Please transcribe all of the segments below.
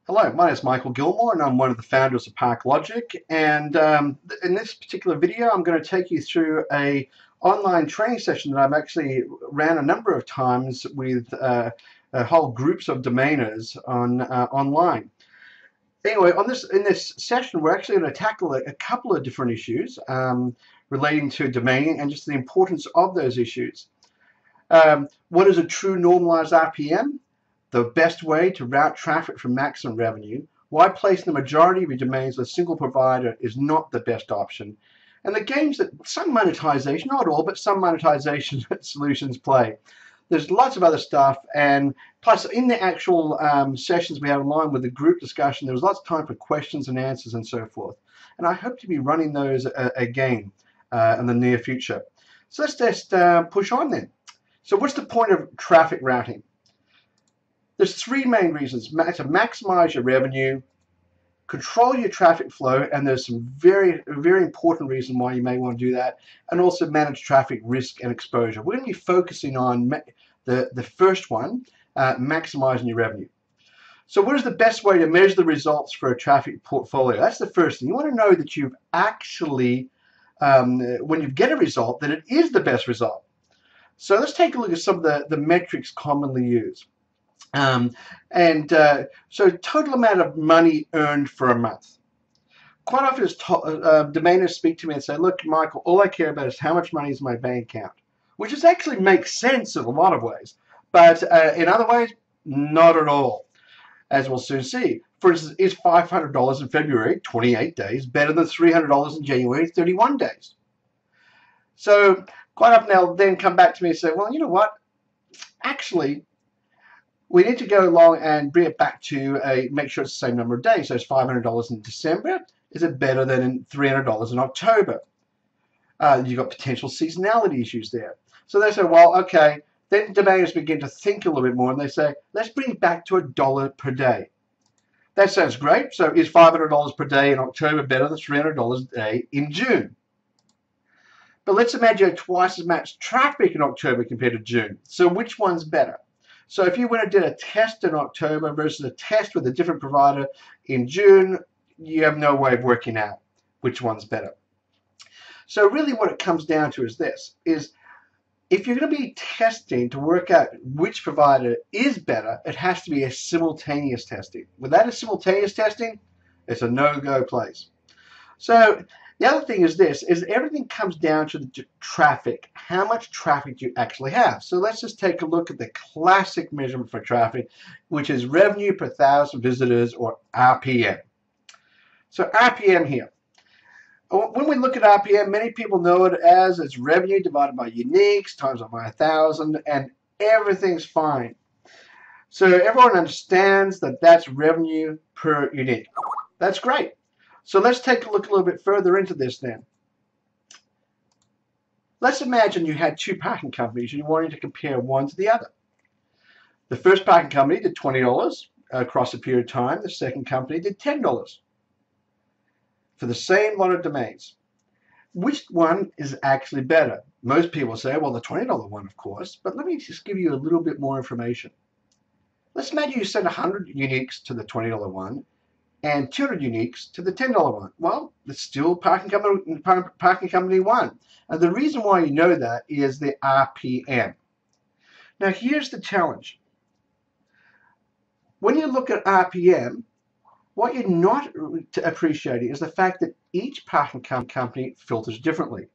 Hello, my name is Michael Gilmore and I'm one of the founders of ParkLogic, and in this particular video I'm going to take you through a online training session that I've actually ran a number of times with whole groups of domainers online. Anyway, in this session we're actually going to tackle a couple of different issues relating to domaining and just the importance of those issues. What is a true normalized RPM? The best way to route traffic for maximum revenue, why placing the majority of your domains with a single provider is not the best option, and the games that some monetization, not all, but some monetization solutions play. There's lots of other stuff, and plus in the actual sessions we have online with the group discussion, there was lots of time for questions and answers and so forth. And I hope to be running those again in the near future. So let's just push on then. So what's the point of traffic routing? There's three main reasons: to maximize your revenue, control your traffic flow, and there's some very important reason why you may want to do that, and also manage traffic risk and exposure. We're going to be focusing on the first one, maximizing your revenue. So what is the best way to measure the results for a traffic portfolio? That's the first thing. You want to know that you've actually, when you get a result, that it is the best result. So let's take a look at some of the metrics commonly used. So total amount of money earned for a month. Quite often domainers speak to me and say, look, Michael, all I care about is how much money is in my bank account, which is actually makes sense in a lot of ways, but in other ways, not at all, as we'll soon see. For instance, is $500 in February, 28 days, better than $300 in January, 31 days? So quite often they'll then come back to me and say, well, you know what, actually, we need to go along and bring it back to make sure it's the same number of days. So it's $500 in December. Is it better than $300 in October? You've got potential seasonality issues there. So they say, well, okay. Then domainers begin to think a little bit more and they say, let's bring it back to $1 per day. That sounds great. So is $500 per day in October better than $300 a day in June? But let's imagine twice as much traffic in October compared to June. So which one's better? So if you went and did a test in October versus a test with a different provider in June, you have no way of working out which one's better. So really what it comes down to is this, is if you're going to be testing to work out which provider is better, it has to be a simultaneous testing. Without a simultaneous testing, it's a no-go place. So the other thing is this, is everything comes down to the traffic, how much traffic you actually have. So let's just take a look at the classic measurement for traffic, which is revenue per thousand visitors, or RPM. So RPM here. When we look at RPM, many people know it as it's revenue divided by uniques times by 1,000, and everything's fine. So everyone understands that that's revenue per unique. That's great. So let's take a look a little bit further into this then. Let's imagine you had two parking companies and you wanted to compare one to the other. The first parking company did $20 across a period of time. The second company did $10 for the same lot of domains. Which one is actually better? Most people say, well, the $20 one, of course, but let me just give you a little bit more information. Let's imagine you send 100 uniques to the $20 one and 200 uniques to the $10 one. Well, it's still parking company one. And the reason why you know that is the RPM. Now here's the challenge. When you look at RPM, what you're not appreciating is the fact that each parking company filters differently.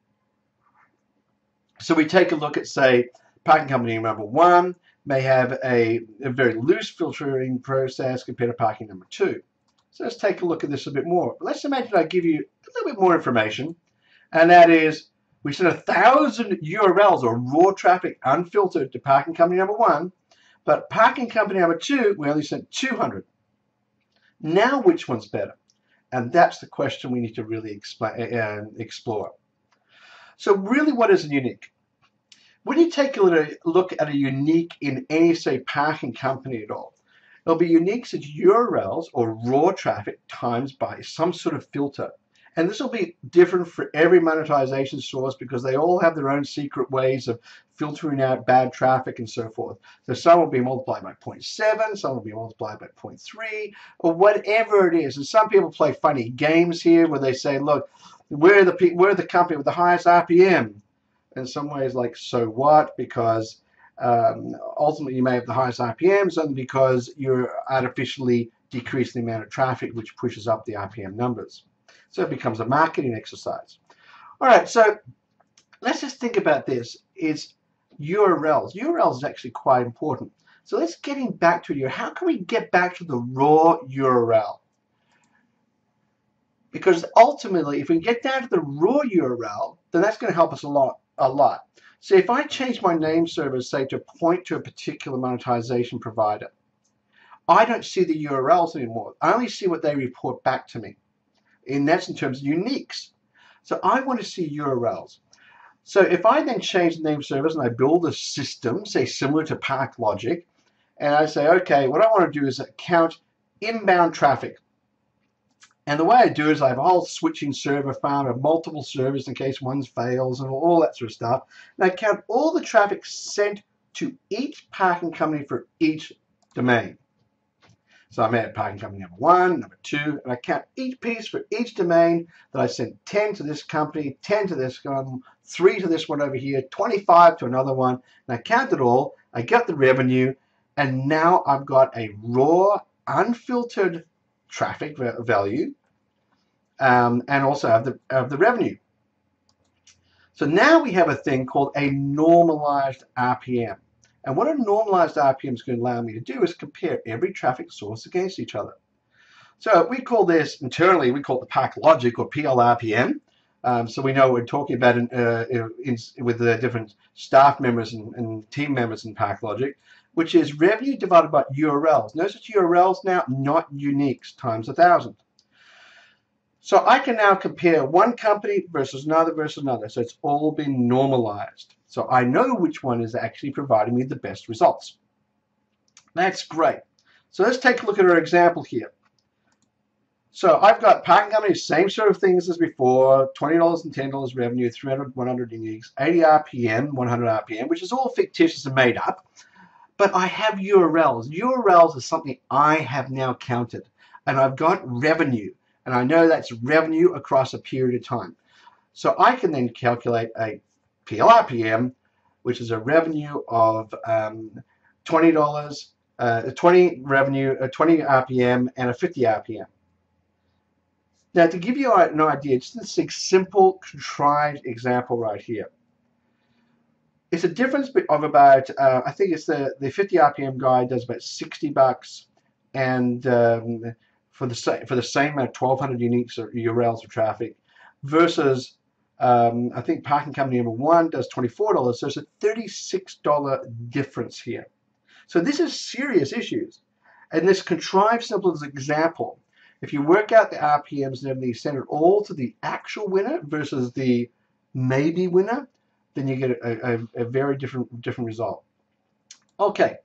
So we take a look at, say, parking company number one may have a very loose filtering process compared to parking number two. So let's take a look at this a bit more. Let's imagine I give you a little bit more information, and that is we sent 1,000 URLs or raw traffic unfiltered to parking company number one, but parking company number two, we only sent 200. Now which one's better? And that's the question we need to really explore. So really, what is a unique? When you take a look at a unique in any, say, parking company at all, it'll be uniques as URLs or raw traffic times by some sort of filter. And this will be different for every monetization source because they all have their own secret ways of filtering out bad traffic and so forth. So some will be multiplied by 0.7, some will be multiplied by 0.3, or whatever it is. And some people play funny games here where they say, look, we're the company with the highest RPM. In some ways, like, so what? Because ultimately you may have the highest RPMs only because you're artificially decreasing the amount of traffic, which pushes up the RPM numbers. So it becomes a marketing exercise. All right, so let's just think about this. It's URLs. URLs is actually quite important. So let's getting back to it. How can we get back to the raw URL? Because ultimately, if we get down to the raw URL, then that's going to help us a lot. So if I change my name server, say, to point to a particular monetization provider, I don't see the URLs anymore. I only see what they report back to me. And that's in terms of uniques. So I want to see URLs. So if I then change the name servers and I build a system, say similar to ParkLogic, and I say, okay, what I want to do is count inbound traffic. And the way I do it is I have a whole switching server farm of multiple servers in case one fails and all that sort of stuff. And I count all the traffic sent to each parking company for each domain. So I may have parking company number 1, number 2, and I count each piece for each domain that I sent 10 to this company, 10 to this one, 3 to this one over here, 25 to another one, and I count it all, I get the revenue, and now I've got a raw, unfiltered traffic value, and also have the revenue. So now we have a thing called a normalized RPM. And what a normalized RPM is going to allow me to do is compare every traffic source against each other. So we call this, internally, we call it the ParkLogic or pIRPM. So we know what we're talking about with the different staff members and team members in ParkLogic, which is revenue divided by URLs. Notice it's URLs now, not uniques, times 1,000. So I can now compare one company versus another. So it's all been normalized. So I know which one is actually providing me the best results. That's great. So let's take a look at our example here. So I've got parking companies, same sort of things as before, $20 and $10 revenue, 300, 100 uniques, 80 RPM, 100 RPM, which is all fictitious and made up. But I have URLs. URLs is something I have now counted. And I've got revenue. And I know that's revenue across a period of time. So I can then calculate a pIRPM, which is a revenue of $20, 20 revenue, 20 RPM, and a 50 RPM. Now, to give you an idea, just this simple, contrived example right here. It's a difference of about, I think it's the 50 RPM guy does about $60, and for the same amount of 1,200 uniques or URLs of traffic, versus I think parking company number 1 does $24, so it's a $36 difference here. So this is serious issues. And this contrived simple example, if you work out the RPMs and everything, send it all to the actual winner versus the maybe winner, then you get a very different result. Okay,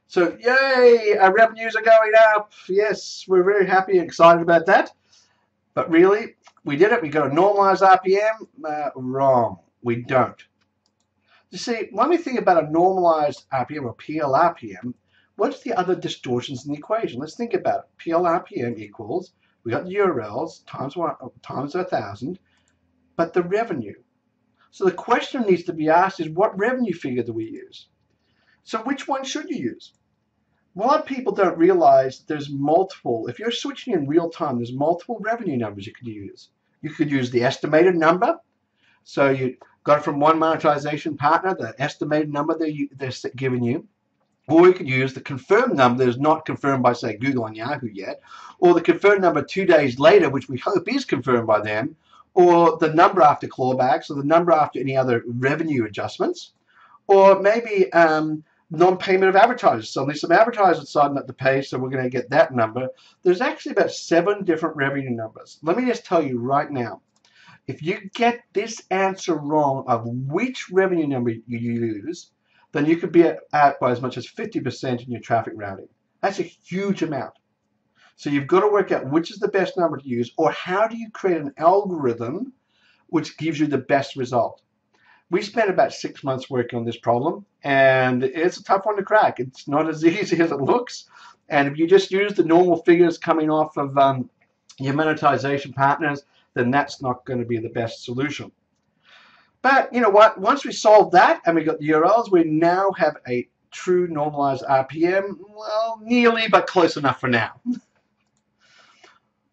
so yay, our revenues are going up. Yes, we're very happy and excited about that. But really, we did it. We got a normalized RPM. Wrong. We don't. You see, when we think about a normalized RPM or pIRPM, what's the other distortions in the equation? Let's think about it. pIRPM equals, we got the URLs times 1,000, but the revenue. So the question needs to be asked is, what revenue figure do we use? So which one should you use? A lot of people don't realize there's multiple. If you're switching in real time, there's multiple revenue numbers you could use. You could use the estimated number. So you got it from one monetization partner, the estimated number they're giving you. Or you could use the confirmed number that is not confirmed by, say, Google and Yahoo yet, or the confirmed number 2 days later, which we hope is confirmed by them, or the number after clawbacks, or the number after any other revenue adjustments, or maybe non-payment of advertisers. So there's some advertisers deciding not to pay, so we're going to get that number. There's actually about 7 different revenue numbers. Let me just tell you right now, if you get this answer wrong of which revenue number you use, then you could be out by as much as 50% in your traffic routing. That's a huge amount. So you've got to work out which is the best number to use, or how do you create an algorithm which gives you the best result. We spent about 6 months working on this problem, and it's a tough one to crack. It's not as easy as it looks. And if you just use the normal figures coming off of your monetization partners, then that's not going to be the best solution. But you know what? Once we solved that and we got the URLs, we now have a true normalized RPM. Well, nearly, but close enough for now.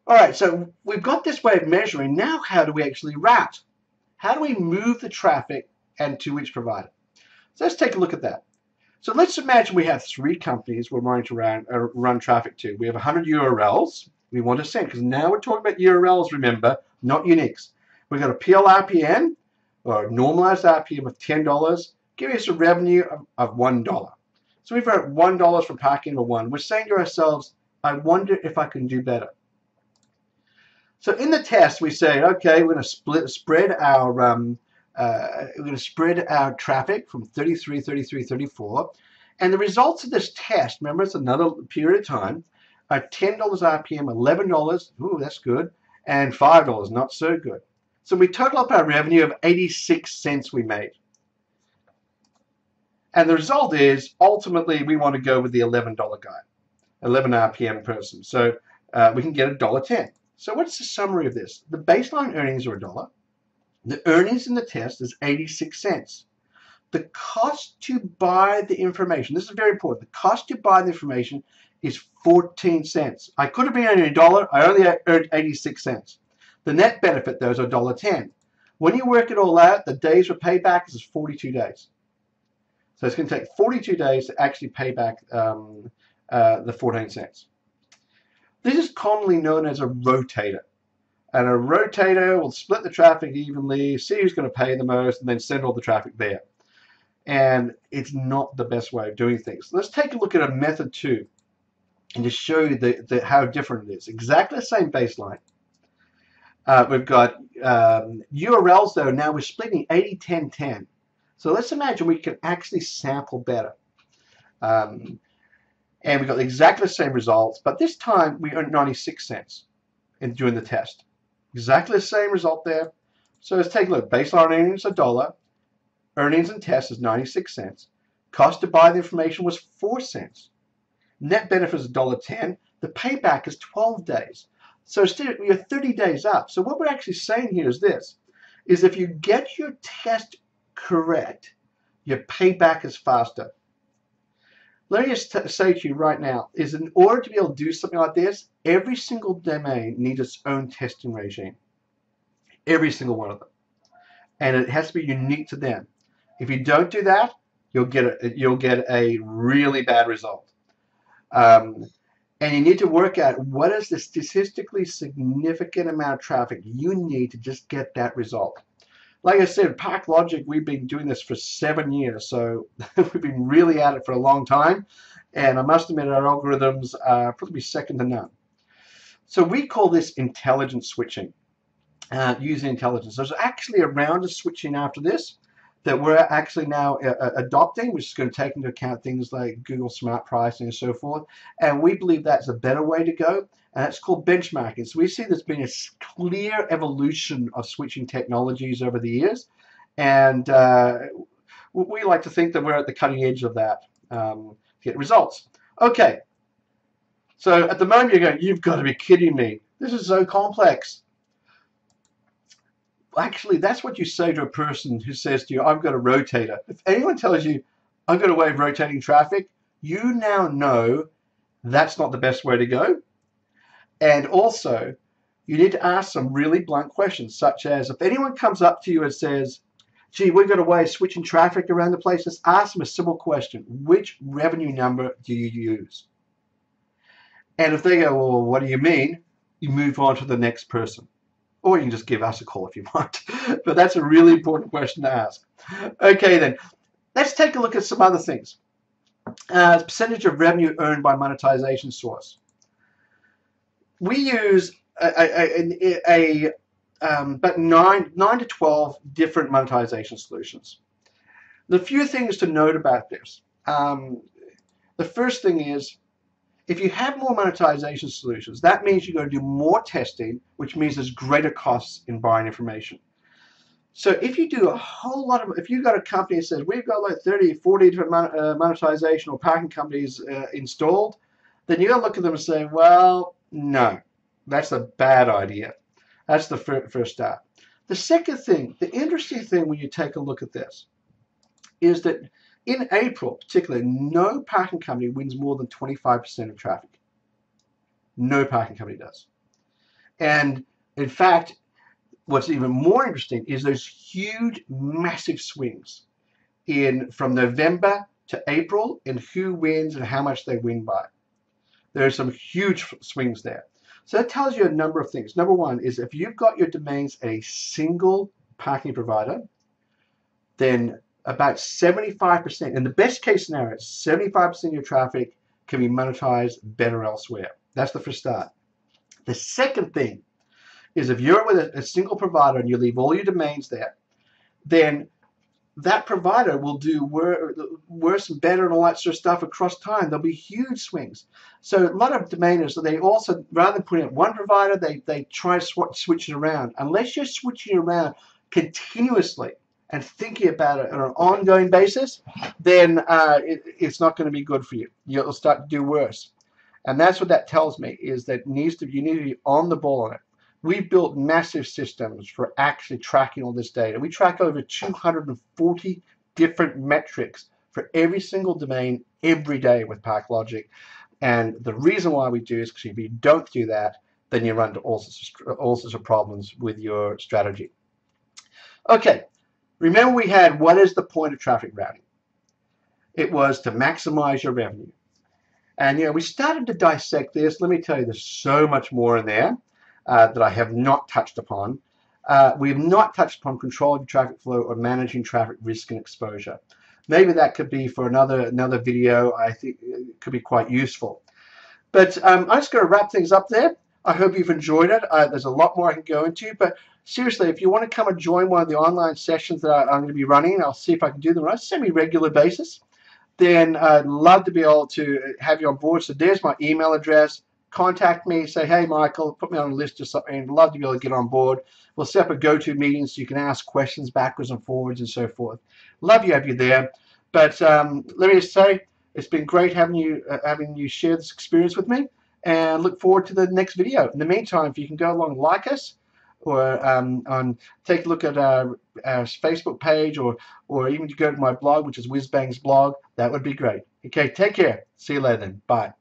All right, so we've got this way of measuring. Now, how do we actually route? How do we move the traffic and to which provider? So let's take a look at that. So let's imagine we have 3 companies we're wanting to run traffic to. We have 100 URLs we want to send, because now we're talking about URLs, remember, not uniques. We've got a PLRPM, or normalized RPM of $10, giving us a revenue of $1. So we've got $1 for parking or 1. We're saying to ourselves, I wonder if I can do better. So in the test, we say, okay, we're going to spread our traffic from 33, 33, 34, and the results of this test, remember, it's another period of time, are $10 RPM, $11, ooh, that's good, and $5, not so good. So we total up our revenue of 86 cents we made. And the result is, ultimately, we want to go with the $11 guy, 11 RPM person. So we can get $1.10. So what's the summary of this? The baseline earnings are $1. The earnings in the test is 86 cents. The cost to buy the information, this is very important, the cost to buy the information is 14 cents. I could have been earning $1, I only earned 86 cents. The net benefit, though, is $1.10. When you work it all out, the days for payback is 42 days. So it's going to take 42 days to actually pay back the 14 cents. This is commonly known as a rotator. And a rotator will split the traffic evenly, see who's going to pay the most, and then send all the traffic there. And it's not the best way of doing things. Let's take a look at a method 2 and just show you how different it is. Exactly the same baseline. We've got URLs, though. Now we're splitting 80, 10, 10. So let's imagine we can actually sample better. And we got exactly the same results, but this time we earned 96 cents during the test. Exactly the same result there. So let's take a look. Baseline earnings $1. Earnings and test is 96 cents. Cost to buy the information was 4 cents. Net benefit is $1.10. The payback is 12 days. So still, you're 30 days up. So what we're actually saying here is this, is if you get your test correct, your payback is faster. Let me just say to you right now, is in order to be able to do something like this, every single domain needs its own testing regime. Every single one of them. And it has to be unique to them. If you don't do that, you'll get a really bad result. And you need to work out what is the statistically significant amount of traffic you need to just get that result. Like I said, ParkLogic, we've been doing this for 7 years, so we've been really at it for a long time. And I must admit, our algorithms are probably second to none. So we call this intelligent switching, using intelligence. There's actually a round of switching after this that we're actually now adopting, which is going to take into account things like Google Smart Pricing and so forth. And we believe that's a better way to go. And it's called benchmarking. So we see there's been a clear evolution of switching technologies over the years. And we like to think that we're at the cutting edge of that to get results. Okay. So at the moment you're going, you've got to be kidding me. This is so complex. Actually, that's what you say to a person who says to you, I've got a rotator. If anyone tells you, I've got a way of rotating traffic, you now know that's not the best way to go. And also, you need to ask some really blunt questions, such as if anyone comes up to you and says, gee, we've got a way of switching traffic around the place, just ask them a simple question. Which revenue number do you use? And if they go, well, what do you mean? You move on to the next person. Or you can just give us a call if you want. But that's a really important question to ask. Okay, then. Let's take a look at some other things. Percentage of revenue earned by monetization source. We use about 9 to 12 different monetization solutions. The few things to note about this. The first thing is If you have more monetization solutions, that means you've got to do more testing, which means there's greater costs in buying information. So if you do a whole lot of, if you've got a company that says we've got like 30, 40 different monetization or parking companies installed, then you got to look at them and say, well, no, that's a bad idea. That's the first step. The second thing, the interesting thing when you take a look at this is that in April, particularly, no parking company wins more than 25% of traffic. No parking company does. And in fact, what's even more interesting is those huge, massive swings from November to April in who wins and how much they win by. There are some huge swings there. So that tells you a number of things. Number one is if you've got your domains at a single parking provider, then about 75%, in the best case scenario, 75% of your traffic can be monetized better elsewhere. That's the first start. The second thing is if you're with a single provider and you leave all your domains there, then that provider will do worse and better and all that sort of stuff across time. There'll be huge swings. So a lot of domainers, they also, rather than putting it one provider, they try to switch it around. Unless you're switching around continuously and thinking about it on an ongoing basis, then it's not going to be good for you. You'll start to do worse. And that's what that tells me, is that you need to be on the ball on it. We've built massive systems for actually tracking all this data. We track over 240 different metrics for every single domain every day with ParkLogic. And the reason why we do is because if you don't do that, then you run into all sorts of problems with your strategy. Okay, remember we had, what is the point of traffic routing? It was to maximize your revenue. And we started to dissect this. Let me tell you, there's so much more in there that I have not touched upon. We have not touched upon controlling traffic flow or managing traffic risk and exposure. Maybe that could be for another video. I think it could be quite useful. But I'm just going to wrap things up there. I hope you've enjoyed it. There's a lot more I can go into, but seriously, if you want to come and join one of the online sessions that I'm going to be running, I'll see if I can do them on a semi-regular basis, then I'd love to be able to have you on board. So there's my email address. Contact me, say, hey, Michael, put me on a list or something. I'd love to be able to get on board. We'll set up a go-to meeting so you can ask questions backwards and forwards and so forth. Love to have you there. But let me just say, it's been great having you share this experience with me, and look forward to the next video. In the meantime, if you can go along and like us, or take a look at our Facebook page, or even to go to my blog, which is WhizBang's blog, that would be great. Okay, take care. See you later then. Bye.